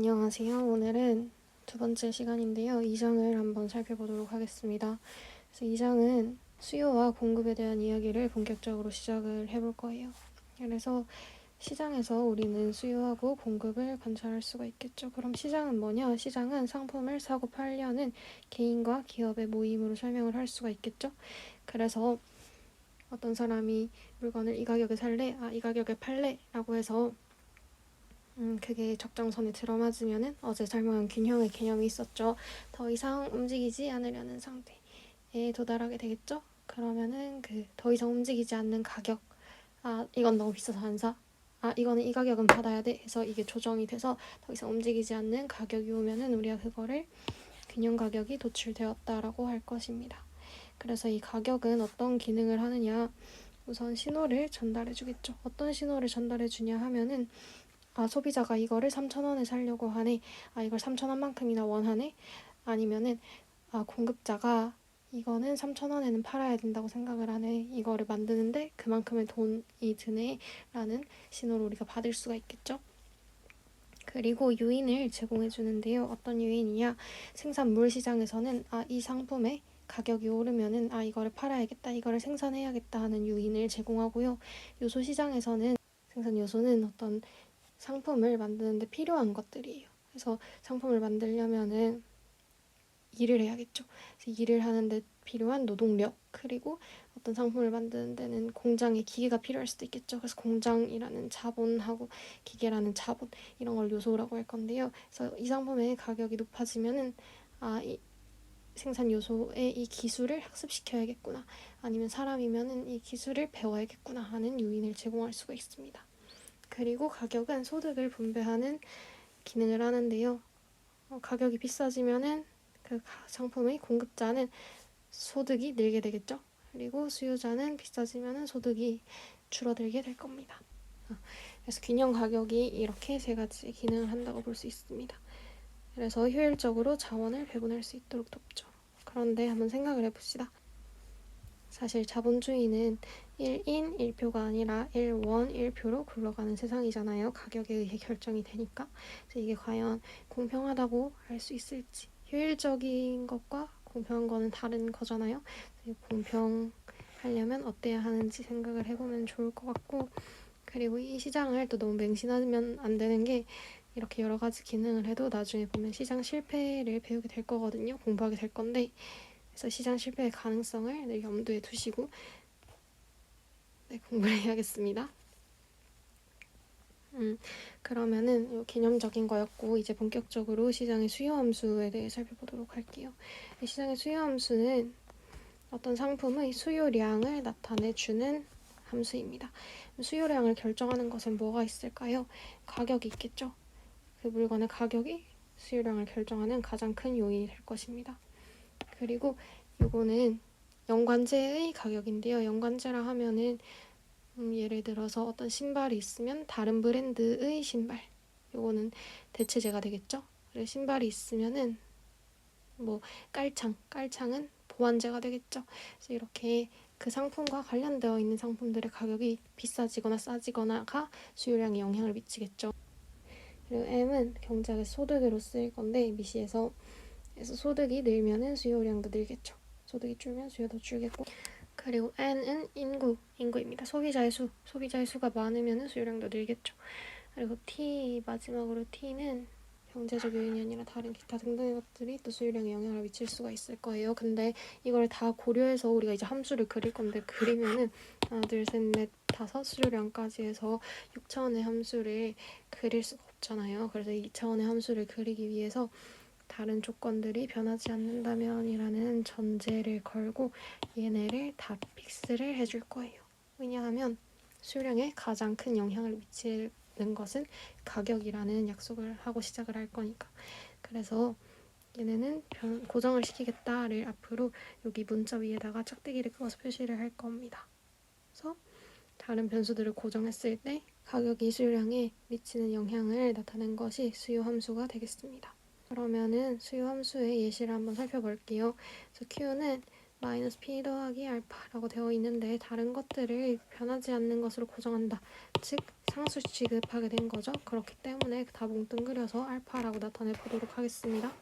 안녕하세요. 오늘은 두 번째 시간인데요. 2장을 한번 살펴보도록 하겠습니다. 그래서 2장은 수요와 공급에 대한 이야기를 본격적으로 시작을 해볼 거예요. 그래서 시장에서 우리는 수요하고 공급을 관찰할 수가 있겠죠. 그럼 시장은 뭐냐? 시장은 상품을 사고 팔려는 개인과 기업의 모임으로 설명을 할 수가 있겠죠. 그래서 어떤 사람이 물건을 이 가격에 살래? 이 가격에 팔래? 라고 해서 그게 적정선에 들어맞으면은 어제 설명한 균형의 개념이 있었죠. 더 이상 움직이지 않으려는 상태에 도달하게 되겠죠. 그러면은 더 이상 움직이지 않는 가격, 이건 너무 비싸서 안 사. 이거는 이 가격은 받아야 돼 해서 이게 조정이 돼서 더 이상 움직이지 않는 가격이 오면은 우리가 그거를 균형 가격이 도출되었다라고 할 것입니다. 그래서 이 가격은 어떤 기능을 하느냐? 우선 신호를 전달해 주겠죠. 어떤 신호를 전달해 주냐 하면은 소비자가 이거를 3,000원에 사려고 하네. 이걸 3,000원만큼이나 원하네. 아니면은 공급자가 이거는 3,000원에는 팔아야 된다고 생각을 하네. 이거를 만드는데 그만큼의 돈이 드네. 라는 신호를 우리가 받을 수가 있겠죠. 그리고 요인을 제공해 주는데요. 어떤 요인이냐? 생산물 시장에서는 이 상품의 가격이 오르면은 이거를 팔아야겠다. 이거를 생산해야겠다 하는 요인을 제공하고요. 요소 시장에서는 생산 요소는 어떤 상품을 만드는데 필요한 것들이에요. 그래서 상품을 만들려면은 일을 해야겠죠. 그래서 일을 하는데 필요한 노동력, 그리고 어떤 상품을 만드는 데는 공장의 기계가 필요할 수도 있겠죠. 그래서 공장이라는 자본하고 기계라는 자본, 이런 걸 요소라고 할 건데요. 그래서 이 상품의 가격이 높아지면은 이 생산 요소의 이 기술을 학습시켜야겠구나, 아니면 사람이면은 이 기술을 배워야겠구나 하는 요인을 제공할 수가 있습니다. 그리고 가격은 소득을 분배하는 기능을 하는데요. 가격이 비싸지면은 그 상품의 공급자는 소득이 늘게 되겠죠. 그리고 수요자는 비싸지면은 소득이 줄어들게 될 겁니다. 그래서 균형 가격이 이렇게 세 가지 기능을 한다고 볼 수 있습니다. 그래서 효율적으로 자원을 배분할 수 있도록 돕죠. 그런데 한번 생각을 해봅시다. 사실 자본주의는 1인 1표가 아니라 1원 1표로 굴러가는 세상이잖아요. 가격에 의해 결정이 되니까. 그래서 이게 과연 공평하다고 할 수 있을지. 효율적인 것과 공평한 거는 다른 거잖아요. 공평하려면 어때야 하는지 생각을 해보면 좋을 것 같고, 그리고 이 시장을 또 너무 맹신하면 안 되는 게, 이렇게 여러 가지 기능을 해도 나중에 보면 시장 실패를 배우게 될 거거든요. 공부하게 될 건데, 그래서 시장 실패의 가능성을 늘 염두에 두시고 공부를 해야겠습니다. 그러면은 개념적인 거였고, 이제 본격적으로 시장의 수요 함수에 대해 살펴보도록 할게요. 시장의 수요 함수는 어떤 상품의 수요량을 나타내주는 함수입니다. 수요량을 결정하는 것은 뭐가 있을까요? 가격이 있겠죠. 그 물건의 가격이 수요량을 결정하는 가장 큰 요인이 될 것입니다. 그리고 요거는 연관제의 가격인데요. 연관제라 하면은 예를 들어서 어떤 신발이 있으면 다른 브랜드의 신발, 요거는 대체제가 되겠죠. 그리고 신발이 있으면은 깔창은 보완제가 되겠죠. 그래서 이렇게 그 상품과 관련되어 있는 상품들의 가격이 비싸지거나 싸지거나가 수요량에 영향을 미치겠죠. 그리고 M은 경제학의 소득으로 쓰일 건데, 미시에서 그래서 소득이 늘면은 수요량도 늘겠죠. 소득이 줄면 수요도 줄겠고, 그리고 N은 인구입니다. 소비자의 수가 많으면 수요량도 늘겠죠. 그리고 마지막으로 T는 경제적 요인이 아니라 다른 기타 등등의 것들이 또 수요량에 영향을 미칠 수가 있을 거예요. 근데 이걸 다 고려해서 우리가 이제 함수를 그릴 건데, 그리면은 하나, 둘, 셋, 넷, 다섯 수요량까지 해서 6차원의 함수를 그릴 수가 없잖아요. 그래서 2차원의 함수를 그리기 위해서 다른 조건들이 변하지 않는다면 이라는 전제를 걸고 얘네를 다 픽스를 해줄 거예요. 왜냐하면 수요량에 가장 큰 영향을 미치는 것은 가격이라는 약속을 하고 시작을 할 거니까. 그래서 얘네는 고정을 시키겠다를 앞으로 여기 문자 위에다가 짝대기를 그어서 표시를 할 겁니다. 그래서 다른 변수들을 고정했을 때 가격이 수요량에 미치는 영향을 나타낸 것이 수요 함수가 되겠습니다. 그러면은 수요 함수의 예시를 한번 살펴볼게요. 그래서 Q는 마이너스 P 더하기 알파라고 되어 있는데 다른 것들을 변하지 않는 것으로 고정한다. 즉 상수 취급하게 된 거죠. 그렇기 때문에 다 뭉뚱그려서 알파라고 나타내 보도록 하겠습니다.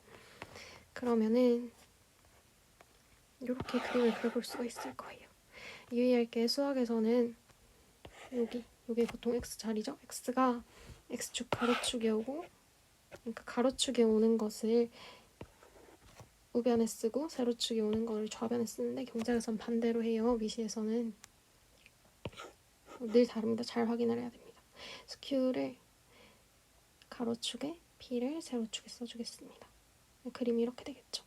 그러면은 이렇게 그림을 그려볼 수가 있을 거예요. 유의할 게 수학에서는 여기 보통 x 자리죠. x가 x축 가로축에 오고, 그러니까 가로축에 오는 것을 우변에 쓰고 세로축에 오는 걸 좌변에 쓰는데 경제에선 반대로 해요. 미시에서는 늘 다릅니다. 잘 확인을 해야 됩니다. 그래서 Q를 가로축에 P를 세로축에 써주겠습니다. 그림이 이렇게 되겠죠.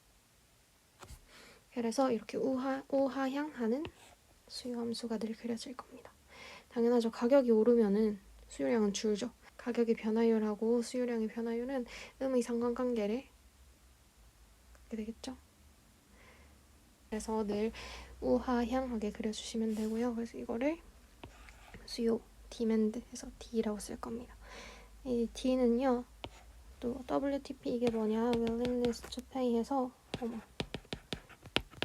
그래서 이렇게 우하향하는 수요함수가 늘 그려질 겁니다. 당연하죠. 가격이 오르면은 수요량은 줄죠. 가격의 변화율하고 수요량의 변화율은 음의 상관관계를 갖게 되겠죠. 그래서 늘 우하향하게 그려주시면 되고요. 그래서 이거를 수요, 디맨드에서 D라고 쓸 겁니다. 이 D는요, 또 WTP 이게 뭐냐, willingness to pay해서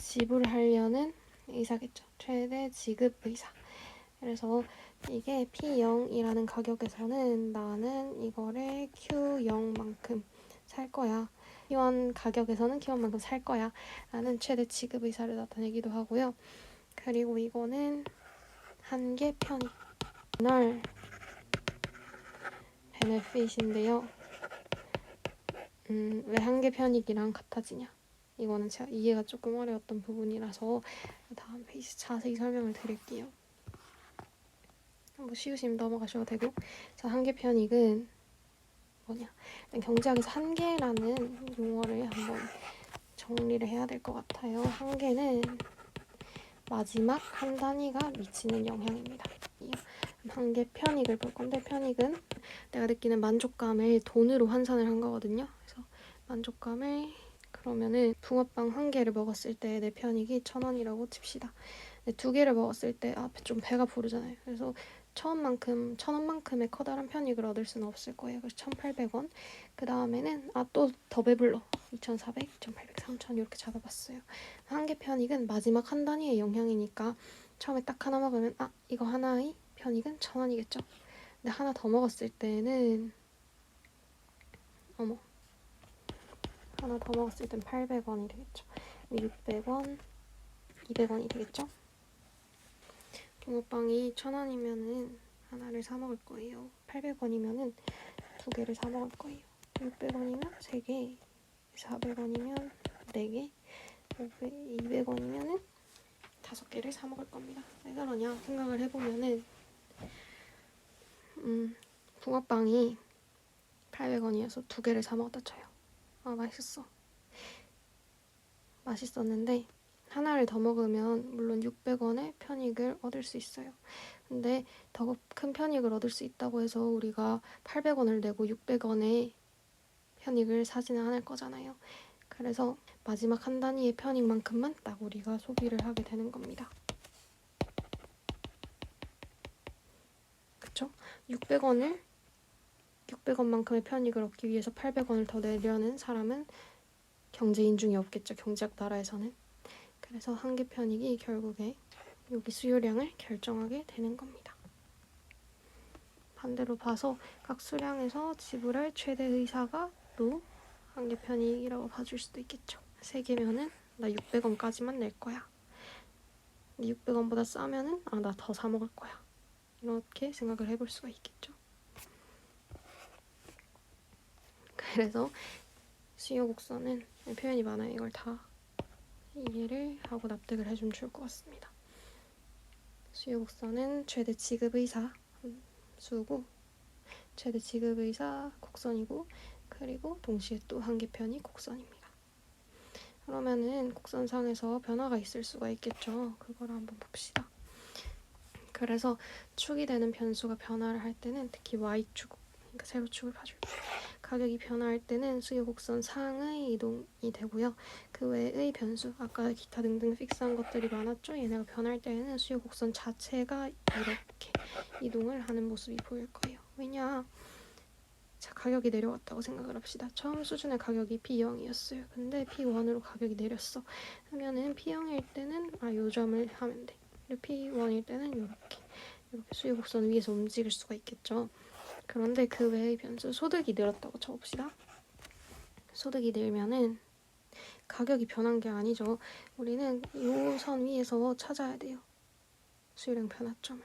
지불하려는 의사겠죠. 최대 지급 의사. 그래서 이게 P0이라는 가격에서는 나는 이거를 Q0만큼 살 거야. Q1 가격에서는 Q1만큼 살 거야. 라는 최대 지급 의사를 나타내기도 하고요. 그리고 이거는 한계 편익. 날 베네핏인데요. 왜 한계 편익이랑 같아지냐? 이거는 제가 이해가 조금 어려웠던 부분이라서 다음 페이지 자세히 설명을 드릴게요. 뭐 쉬우시면 넘어가셔도 되고. 자, 한계 편익은 뭐냐? 일단 경제학에서 한계라는 용어를 한번 정리를 해야 될 것 같아요. 한계는 마지막 한 단위가 미치는 영향입니다. 한계 편익을 볼 건데, 편익은 내가 느끼는 만족감을 돈으로 환산을 한 거거든요. 그래서 만족감을, 그러면은 붕어빵 한 개를 먹었을 때 내 편익이 1,000원이라고 칩시다. 근데 두 개를 먹었을 때 좀 배가 부르잖아요. 그래서 1,000원만큼의 커다란 편익을 얻을 수는 없을 거예요. 그래서 1,800원. 그 다음에는 또 더 배불러. 2,400, 2,800, 3,000 이렇게 잡아봤어요. 한계 편익은 마지막 한 단위의 영향이니까 처음에 딱 하나 먹으면 이거 하나의 편익은 1,000원이겠죠. 근데 하나 더 먹었을 때는 하나 더 먹었을 땐 800원이 되겠죠. 600원, 200원이 되겠죠. 붕어빵이 1,000원이면은 하나를 사 먹을 거예요. 800원이면은 두 개를 사 먹을 거예요. 600원이면 3개, 400원이면 4개, 200원이면은 5개를 사 먹을 겁니다. 왜 그러냐 생각을 해보면은 붕어빵이 800원이어서 두 개를 사 먹었다 쳐요. 맛있었는데 하나를 더 먹으면 물론 600원의 편익을 얻을 수 있어요. 근데 더 큰 편익을 얻을 수 있다고 해서 우리가 800원을 내고 600원의 편익을 사지는 않을 거잖아요. 그래서 마지막 한 단위의 편익만큼만 딱 우리가 소비를 하게 되는 겁니다. 그쵸? 600원만큼의 편익을 얻기 위해서 800원을 더 내려는 사람은 경제인 중에 없겠죠. 경제학 나라에서는. 그래서 한계 편익이 결국에 여기 수요량을 결정하게 되는 겁니다. 반대로 봐서 각 수량에서 지불할 최대 의사가 또 한계 편익이라고 봐줄 수도 있겠죠. 3개면은 나 600원까지만 낼 거야. 600원보다 싸면은 나 더 사 먹을 거야. 이렇게 생각을 해볼 수가 있겠죠. 그래서 수요 곡선은 표현이 많아요. 이걸 다 이해를 하고 납득을 해주면 좋을 것 같습니다. 수요 곡선은 최대 지급 의사 수고, 최대 지급 의사 곡선이고, 그리고 동시에 또 한계편이 곡선입니다. 그러면은 곡선상에서 변화가 있을 수가 있겠죠. 그걸 한번 봅시다. 그래서 축이 되는 변수가 변화를 할 때는 특히 Y축, 그러니까 세로축을 봐줄게요. 가격이 변화할 때는 수요 곡선 상의 이동이 되고요. 그 외의 변수, 아까 기타 등등 픽스한 것들이 많았죠. 얘네가 변할 때는 수요 곡선 자체가 이렇게 이동을 하는 모습이 보일 거예요. 왜냐? 자, 가격이 내려왔다고 생각을 합시다. 처음 수준의 가격이 P0이었어요. 근데 P1으로 가격이 내렸어. 그러면은 P0일 때는 요 점을 하면 돼. 그리고 P1일 때는 이렇게 수요 곡선 위에서 움직일 수가 있겠죠. 그런데 그 외의 변수 소득이 늘었다고 쳐봅시다. 소득이 늘면은 가격이 변한 게 아니죠. 우리는 이 선 위에서 찾아야 돼요. 수요량 변화점을.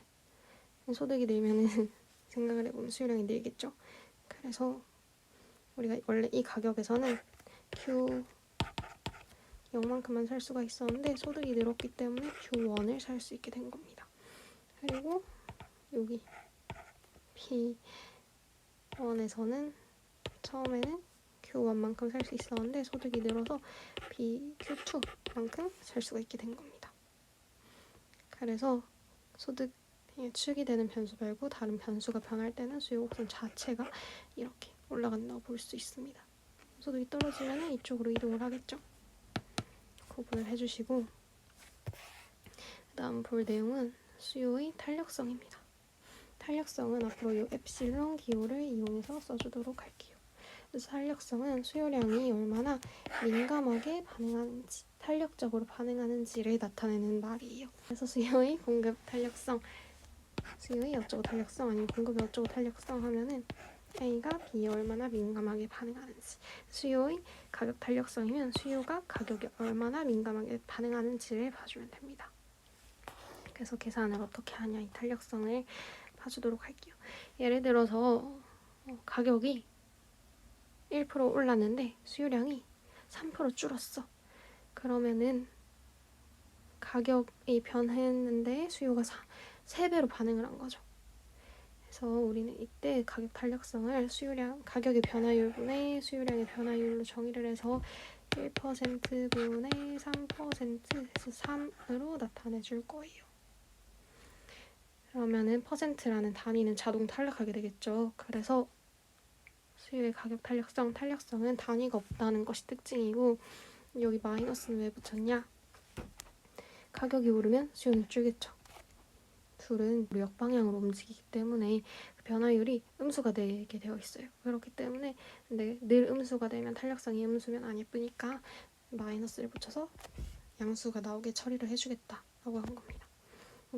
소득이 늘면은 생각을 해보면 수요량이 늘겠죠. 그래서 우리가 원래 이 가격에서는 Q 0만큼만 살 수가 있었는데 소득이 늘었기 때문에 Q1을 살 수 있게 된 겁니다. 그리고 여기 P1에서는 처음에는 Q1만큼 살 수 있었는데 소득이 늘어서 Q2만큼 살 수가 있게 된 겁니다. 그래서 소득 축이 되는 변수 말고 다른 변수가 변할 때는 수요 곡선 자체가 이렇게 올라간다고 볼 수 있습니다. 소득이 떨어지면 이쪽으로 이동을 하겠죠. 구분을 해주시고 그 다음 볼 내용은 수요의 탄력성입니다. 탄력성은 앞으로 이 엡실론 기호를 이용해서 써주도록 할게요. 그래서 탄력성은 수요량이 얼마나 민감하게 반응하는지, 탄력적으로 반응하는지를 나타내는 말이에요. 그래서 수요의 공급 탄력성, 수요의 어쩌고 탄력성 아니면 공급의 어쩌고 탄력성 하면은 A가 B에 얼마나 민감하게 반응하는지, 수요의 가격 탄력성이면 수요가 가격에 얼마나 민감하게 반응하는지를 봐주면 됩니다. 그래서 계산을 어떻게 하냐, 이 탄력성을 봐주도록 할게요. 예를 들어서 가격이 1% 올랐는데 수요량이 3% 줄었어. 그러면은 가격이 변했는데 수요가 3배로 반응을 한 거죠. 그래서 우리는 이때 가격 탄력성을 가격의 변화율분의 수요량의 변화율로 정의를 해서 1% 분의 3%에서 3으로 나타내 줄 거예요. 그러면은 퍼센트라는 단위는 자동 탈락하게 되겠죠. 그래서 수요의 가격 탄력성은 단위가 없다는 것이 특징이고, 여기 마이너스는 왜 붙였냐? 가격이 오르면 수요는 줄겠죠. 둘은 역방향으로 움직이기 때문에 그 변화율이 음수가 되게 되어 있어요. 그렇기 때문에 근데 늘 음수가 되면 탄력성이 음수면 안 예쁘니까 마이너스를 붙여서 양수가 나오게 처리를 해주겠다라고 한 겁니다.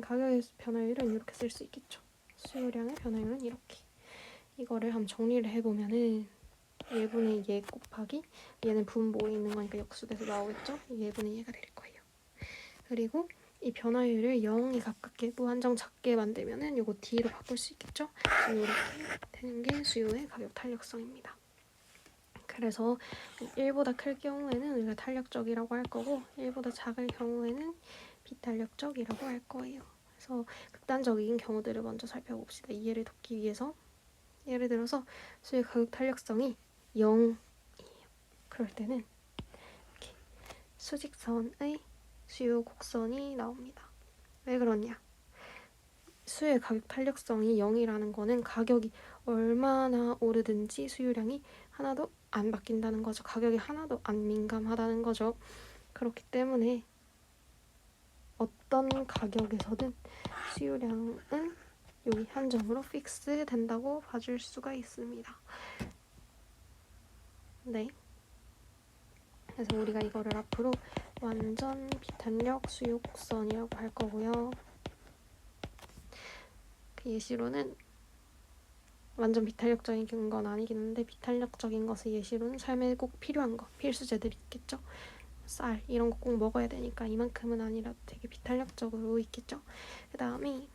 가격의 변화율은 이렇게 쓸 수 있겠죠. 수요량의 변화율은 이렇게. 이거를 한번 정리를 해보면은 예분의 얘 곱하기 얘는 분모에 있는 거니까 역수돼서 나오겠죠. 얘분의 얘가 될 거예요. 그리고 이 변화율을 0에 가깝게 무한정 작게 만들면은 요거 D로 바꿀 수 있겠죠. 이렇게 되는 게 수요의 가격 탄력성입니다. 그래서 1보다 클 경우에는 우리가 탄력적이라고 할 거고 1보다 작을 경우에는 비탄력적이라고 할 거예요. 그래서 극단적인 경우들을 먼저 살펴봅시다. 이해를 돕기 위해서 예를 들어서 수요의 가격 탄력성이 0이에요. 그럴 때는 이렇게 수직선의 수요 곡선이 나옵니다. 왜 그러냐? 수요의 가격 탄력성이 0이라는 거는 가격이 얼마나 오르든지 수요량이 하나도 안 바뀐다는 거죠. 가격이 하나도 안 민감하다는 거죠. 그렇기 때문에 어떤 가격에서든 수요량은 여기 한정으로 픽스 된다고 봐줄 수가 있습니다. 네. 그래서 우리가 이거를 앞으로 완전 비탄력 수요 곡선이라고 할 거고요. 그 예시로는 완전 비탄력적인 건 아니긴 한데 비탄력적인 것의 예시로는 삶에 꼭 필요한 거, 필수제들이 있겠죠. 쌀 이런 거 꼭 먹어야 되니까 이만큼은 아니라도 되게 비탄력적으로 있겠죠. 그 다음에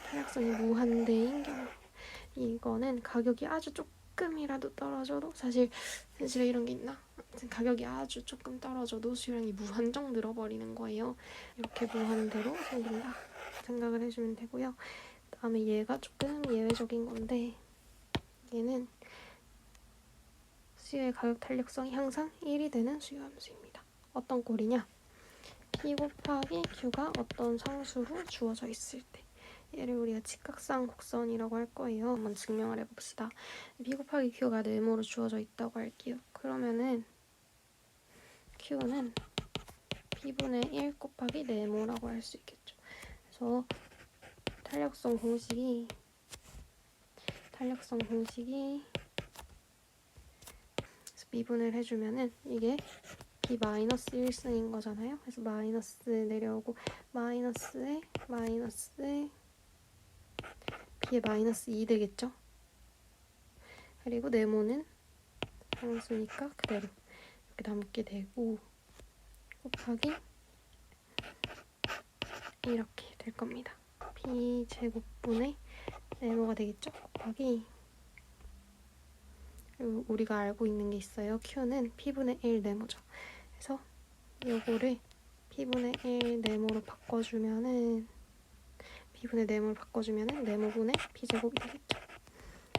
탄력성이 무한대인 경우, 이거는 가격이 아주 조금이라도 떨어져도, 사실 현실에 이런 게 있나? 아무튼 가격이 아주 조금 떨어져도 수요량이 무한정 늘어버리는 거예요. 이렇게 무한대로 생긴다 생각을 해주면 되고요. 그 다음에 얘가 조금 예외적인 건데, 얘는 수요의 가격 탄력성이 항상 1이 되는 수요 함수입니다. 어떤 꼴이냐? P 곱하기 Q가 어떤 상수로 주어져 있을 때, 얘를 우리가 직각상 곡선이라고 할 거예요. 한번 증명을 해봅시다. P 곱하기 Q가 네모로 주어져 있다고 할게요. 그러면은 Q는 P분의 1 곱하기 네모라고 할 수 있겠죠. 그래서 탄력성 공식이 탄력성 공식이 미분을 해주면은 이게 B-1승인 거잖아요. 그래서 마이너스 내려오고 마이너스에 B의 마이너스 2 되겠죠. 그리고 네모는 상수니까 그대로 이렇게 남게 되고 곱하기 이렇게 될 겁니다. B제곱분의 네모가 되겠죠. 곱하기 우리가 알고 있는 게 있어요. Q는 P분의 1 네모죠. 그래서 요거를 P분의 1 네모로 바꿔주면은 B분의 네모로 바꿔주면은 네모분의 P제곱이 되겠죠.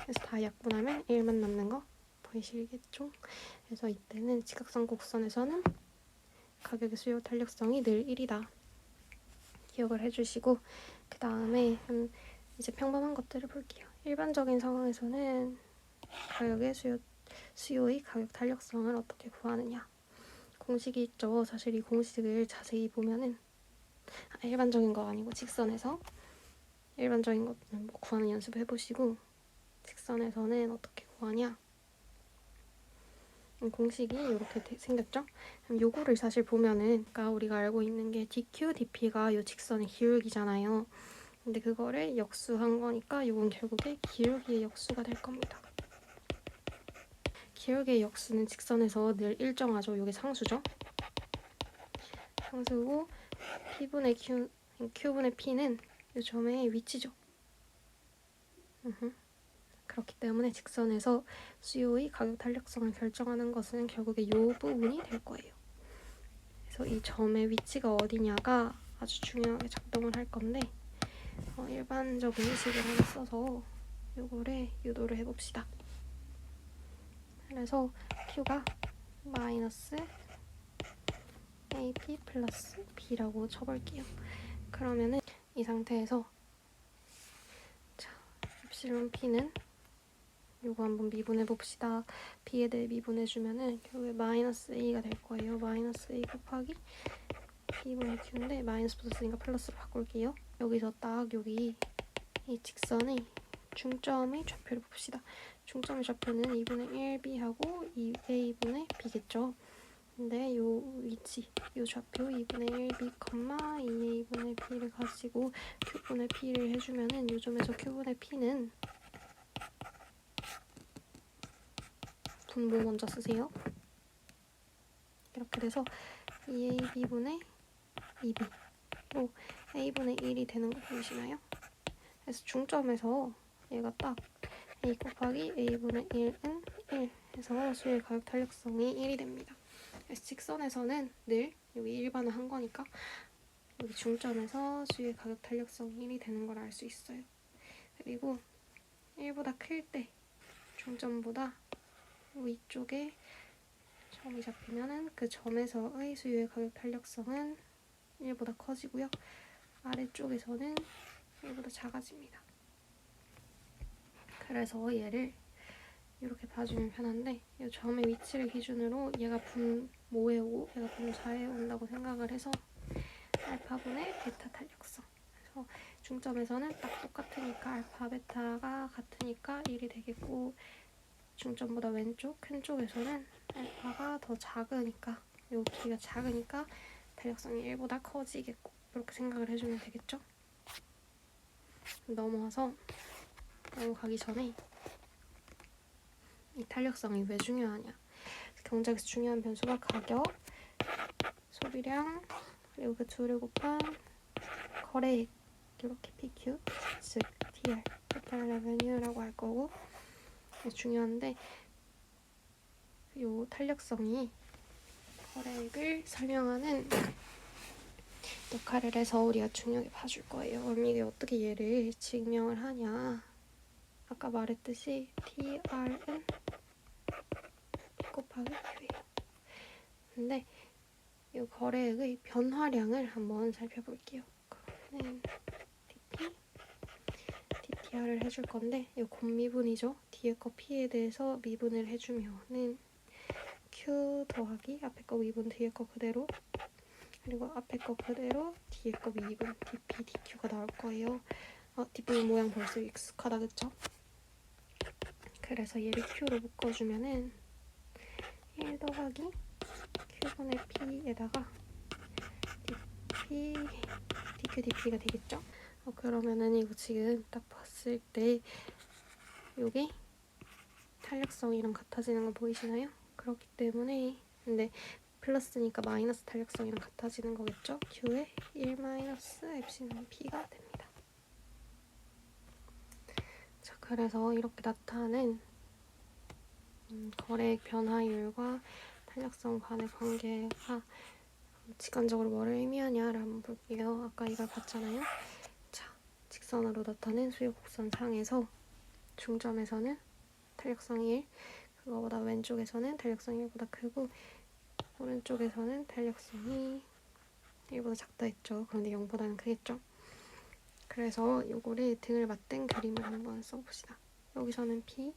그래서 다 약분하면 1만 남는 거 보이시겠죠? 그래서 이때는 직각선 곡선에서는 가격의 수요 탄력성이 늘 1이다. 기억을 해주시고 그 다음에 이제 평범한 것들을 볼게요. 일반적인 상황에서는 가격의 수요의 가격 탄력성을 어떻게 구하느냐. 공식이 있죠. 사실 이 공식을 자세히 보면은 일반적인 거 아니고 직선에서 일반적인 것 구하는 연습 해보시고 직선에서는 어떻게 구하냐. 공식이 이렇게 생겼죠? 그럼 요거를 사실 보면은 그러니까 우리가 알고 있는 게 DQ, DP가 이 직선의 기울기잖아요. 근데 그거를 역수한 거니까 요건 결국에 기울기의 역수가 될 겁니다. 기울기의 역수는 직선에서 늘 일정하죠. 요게 상수죠. 상수고 P분의 Q분의 P는 이 점의 위치죠. 그렇기 때문에 직선에서 수요의 가격 탄력성을 결정하는 것은 결국에 이 부분이 될 거예요. 그래서 이 점의 위치가 어디냐가 아주 중요하게 작동을 할 건데 일반적인 식을 하나 써서 요거를 유도를 해봅시다. 그래서 Q가 마이너스 AP 플러스 B라고 쳐볼게요. 그러면은 이 상태에서 자, 엡실론 P는 요거 한번 미분해 봅시다. B에 대해 미분해 주면은 결국에 마이너스 A가 될 거예요. 마이너스 A 곱하기 B분의 Q인데 마이너스 붙었으니까 플러스로 바꿀게요. 여기서 딱 여기 이 직선의 중점의 좌표를 봅시다. 중점의 좌표는 2분의 1B하고 2A분의 B겠죠. 근데 요 위치, 요 좌표 2분의 1B, 2A분의 B를 가지고 Q분의 P를 해주면은 요 점에서 Q분의 P는 분모 먼저 쓰세요. 이렇게 돼서 2AB분의 2B로 A분의 1이 되는 거 보이시나요? 그래서 중점에서 얘가 딱 A 곱하기 A분의 1은 1 해서 수의 가격 탄력성이 1이 됩니다. 그래서 직선에서는 늘 여기 일반을 한 거니까 여기 중점에서 수의 가격 탄력성이 1이 되는 걸 알 수 있어요. 그리고 1보다 클 때 중점보다 위쪽에 점이 잡히면은 그 점에서의 수의 가격 탄력성은 1보다 커지고요. 아래쪽에서는 1보다 작아집니다. 그래서 얘를 이렇게 봐주면 편한데 이 점의 위치를 기준으로 얘가 분모에 오고 얘가 분자에 온다고 생각을 해서 알파분의 베타 탄력성. 그래서 중점에서는 딱 똑같으니까 알파 베타가 같으니까 1이 되겠고 중점보다 왼쪽 큰 쪽에서는 알파가 더 작으니까 여기가 작으니까 탄력성이 1보다 커지겠고 이렇게 생각을 해주면 되겠죠? 넘어가기 전에 이 탄력성이 왜 중요하냐? 경작에서 중요한 변수가 가격, 소비량, 그리고 그 둘을 곱한 거래액 이렇게 PQ, 즉 TR, Total Revenue라고 할 거고 중요한데 이 탄력성이 거래액을 설명하는 역할을 해서 우리가 중요하게 봐줄 거예요. 그럼 이게 어떻게 얘를 증명을 하냐? 아까 말했듯이 TR은 곱하기 Q예요. 근데 이 거래액의 변화량을 한번 살펴볼게요. 그러면 DTR을 해줄 건데 이 곱미분이죠. 뒤에 거 P에 대해서 미분을 해주면은 Q 더하기 앞에 거 미분 뒤에 거 그대로 그리고 앞에 거 그대로 뒤에 거 미분 DP, DQ가 나올 거예요. 뒷부분 모양 벌써 익숙하다 그쵸? 그래서 얘를 Q로 묶어주면은 1 더하기 Q분의 P에다가 DP, DQ, DP가 되겠죠? 그러면은 이거 지금 딱 봤을 때 요게 탄력성이랑 같아지는 거 보이시나요? 그렇기 때문에 근데 플러스니까 마이너스 탄력성이랑 같아지는 거겠죠? Q에 1 마이너스 엡실론 P가 됩니다. 자, 그래서 이렇게 나타낸 거래액 변화율과 탄력성 간의 관계가 직관적으로 뭐를 의미하냐를 한번 볼게요. 아까 이걸 봤잖아요. 자, 직선으로 나타낸 수요 곡선상에서 중점에서는 탄력성이 1, 그거보다 왼쪽에서는 탄력성이 1보다 크고 오른쪽에서는 탄력성이 1보다 작다 했죠. 그런데 0보다는 크겠죠. 그래서 요거를 등을 맞댄 그림을 한번 써봅시다. 여기서는 P,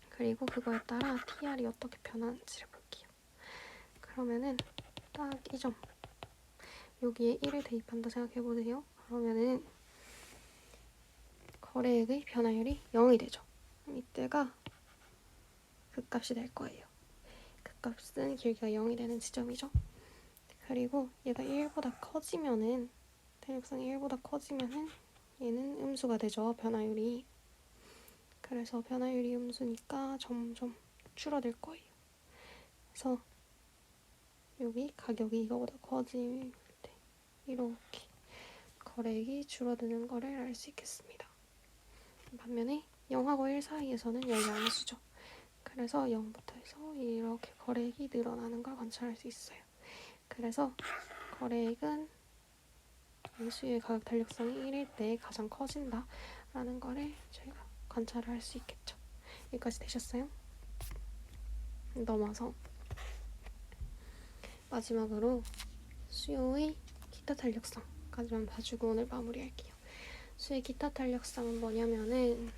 그리고 그거에 따라 TR이 어떻게 변하는지를 볼게요. 그러면은 딱 이 점, 여기에 1을 대입한다 생각해보세요. 그러면은 거래액의 변화율이 0이 되죠. 이때가 그 값이 될 거예요. 그 값은 길이가 0이 되는 지점이죠. 그리고 얘가 1보다 커지면은 탄력성이 1보다 커지면은 얘는 음수가 되죠. 변화율이. 그래서 변화율이 음수니까 점점 줄어들 거예요. 그래서 여기 가격이 이거보다 커질 때 이렇게 거래액이 줄어드는 거를 알 수 있겠습니다. 반면에 0하고 1 사이에서는 얘가 양수죠. 그래서 0부터 해서 이렇게 거래액이 늘어나는 걸 관찰할 수 있어요. 그래서 거래액은 수요의 가격 탄력성이 1일 때 가장 커진다 라는 거를 저희가 관찰을 할 수 있겠죠. 여기까지 되셨어요? 넘어서 마지막으로 수요의 기타 탄력성까지만 봐주고 오늘 마무리할게요. 수요의 기타 탄력성은 뭐냐면은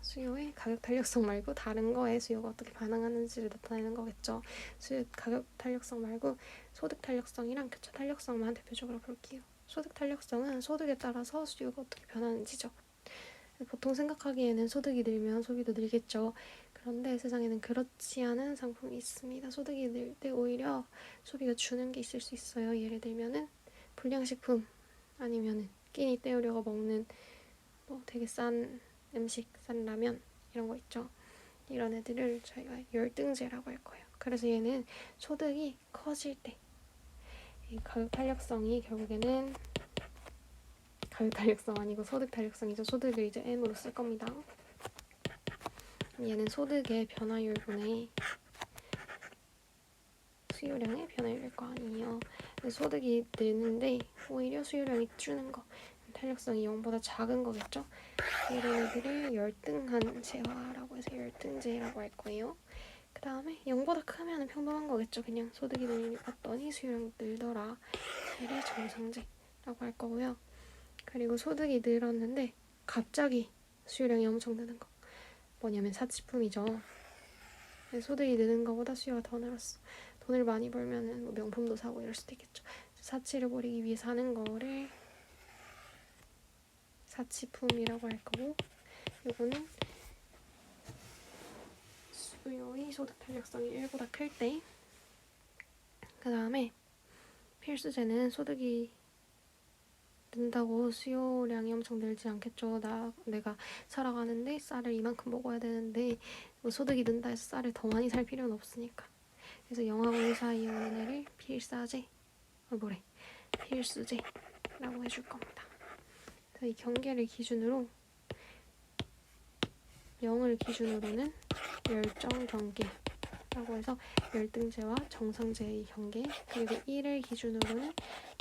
수요의 가격 탄력성 말고 다른 거에 수요가 어떻게 반응하는지를 나타내는 거겠죠. 수요 가격 탄력성 말고 소득 탄력성이랑 교차 탄력성만 대표적으로 볼게요. 소득 탄력성은 소득에 따라서 수요가 어떻게 변하는지죠. 보통 생각하기에는 소득이 늘면 소비도 늘겠죠. 그런데 세상에는 그렇지 않은 상품이 있습니다. 소득이 늘 때 오히려 소비가 주는 게 있을 수 있어요. 예를 들면은 불량식품 아니면은 끼니 때우려고 먹는 뭐 되게 싼 음식, 싼 라면 이런 거 있죠. 이런 애들을 저희가 열등제라고 할 거예요. 그래서 얘는 소득이 커질 때 이 가격 탄력성이 결국에는 가격 탄력성 아니고 소득 탄력성이죠. 소득을 이제 M으로 쓸 겁니다. 얘는 소득의 변화율분의 수요량의 변화율일 거 아니에요. 소득이 늘는데 오히려 수요량이 주는 거, 탄력성이 0보다 작은 거겠죠. 이런 애들을 열등한 재화라고 해서 열등제라고 할 거예요. 그 다음에 0보다 크면 평범한 거겠죠. 그냥 소득이 늘었더니 수요량이 늘더라. 얘를 정상제라고 할 거고요. 그리고 소득이 늘었는데 갑자기 수요량이 엄청 느는 거 뭐냐면 사치품이죠. 소득이 느는 것보다 수요가 더 늘었어. 돈을 많이 벌면은 뭐 명품도 사고 이럴 수도 있겠죠. 사치를 벌이기 위해 사는 거를 사치품이라고 할 거고, 요거는 수요의 소득 탄력성이 1보다 클 때, 그 다음에 필수제는 소득이 는다고 수요량이 엄청 늘지 않겠죠. 내가 살아가는데 쌀을 이만큼 먹어야 되는데 뭐 소득이 는다 해서 쌀을 더 많이 살 필요는 없으니까. 그래서 0하고 1 사이에 오는 애를 필수제라고 해줄 겁니다. 그래서 이 경계를 기준으로 0을 기준으로는 열정 경계라고 해서 열등제와 정상제의 경계, 그리고 1을 기준으로는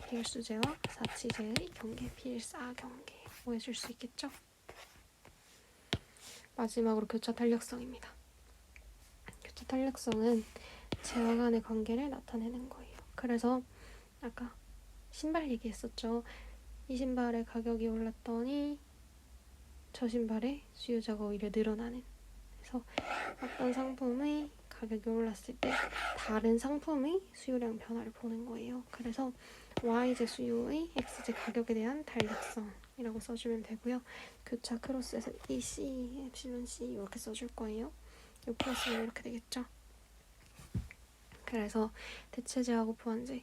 필수제와 사치제의 경계, 필사 경계라고 해줄 수 있겠죠. 마지막으로 교차 탄력성입니다. 교차 탄력성은 재화 간의 관계를 나타내는 거예요. 그래서 아까 신발 얘기했었죠. 이 신발의 가격이 올랐더니 저 신발의 수요자가 오히려 늘어나는. 그래서 어떤 상품의 가격이 올랐을 때 다른 상품의 수요량 변화를 보는 거예요. 그래서 Y제 수요의 X제 가격에 대한 탄력성을 이라고 써주면 되고요. 교차 크로스에서 EC, 엡실론 C 이렇게 써줄 거예요. 이 플러스는 이렇게 되겠죠. 그래서 대체제하고 보완제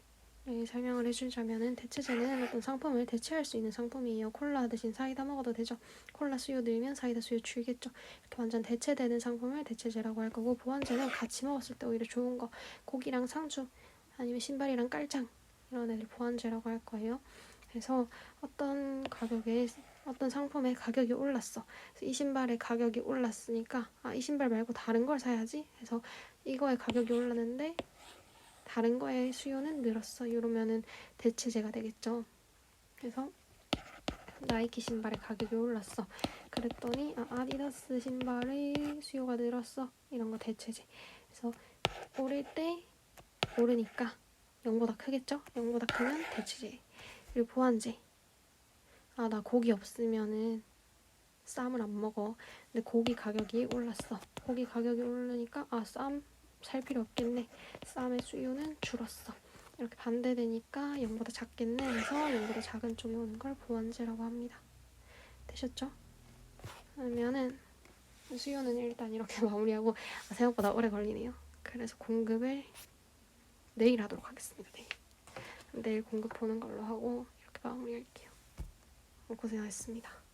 설명을 해주자면은, 대체제는 어떤 상품을 대체할 수 있는 상품이에요. 콜라 대신 사이다 먹어도 되죠. 콜라 수요 늘면 사이다 수요 줄겠죠. 이렇게 완전 대체되는 상품을 대체제라고 할 거고, 보완제는 같이 먹었을 때 오히려 좋은 거, 고기랑 상추 아니면 신발이랑 깔짱 이런 애들 보완제라고 할 거예요. 그래서 어떤 가격에 어떤 상품의 가격이 올랐어. 그래서 이 신발의 가격이 올랐으니까 이 신발 말고 다른 걸 사야지. 그래서 이거의 가격이 올랐는데 다른 거의 수요는 늘었어. 이러면은 대체제가 되겠죠. 그래서 나이키 신발의 가격이 올랐어. 그랬더니 아디다스 신발의 수요가 늘었어. 이런 거 대체제. 그래서 오를 때 오르니까 0보다 크겠죠? 0보다 크면 대체제. 그리고 보완제. 나 고기 없으면은 쌈을 안 먹어. 근데 고기 가격이 올랐어. 고기 가격이 오르니까 쌈 살 필요 없겠네. 쌈의 수요는 줄었어. 이렇게 반대되니까 0보다 작겠네 해서 0보다 작은 쪽에 오는 걸 보완제라고 합니다. 되셨죠? 그러면은 수요는 일단 이렇게 마무리하고, 생각보다 오래 걸리네요. 그래서 공급을 내일 하도록 하겠습니다. 내일 공급 보는 걸로 하고 이렇게 마무리할게요. 고생하셨습니다.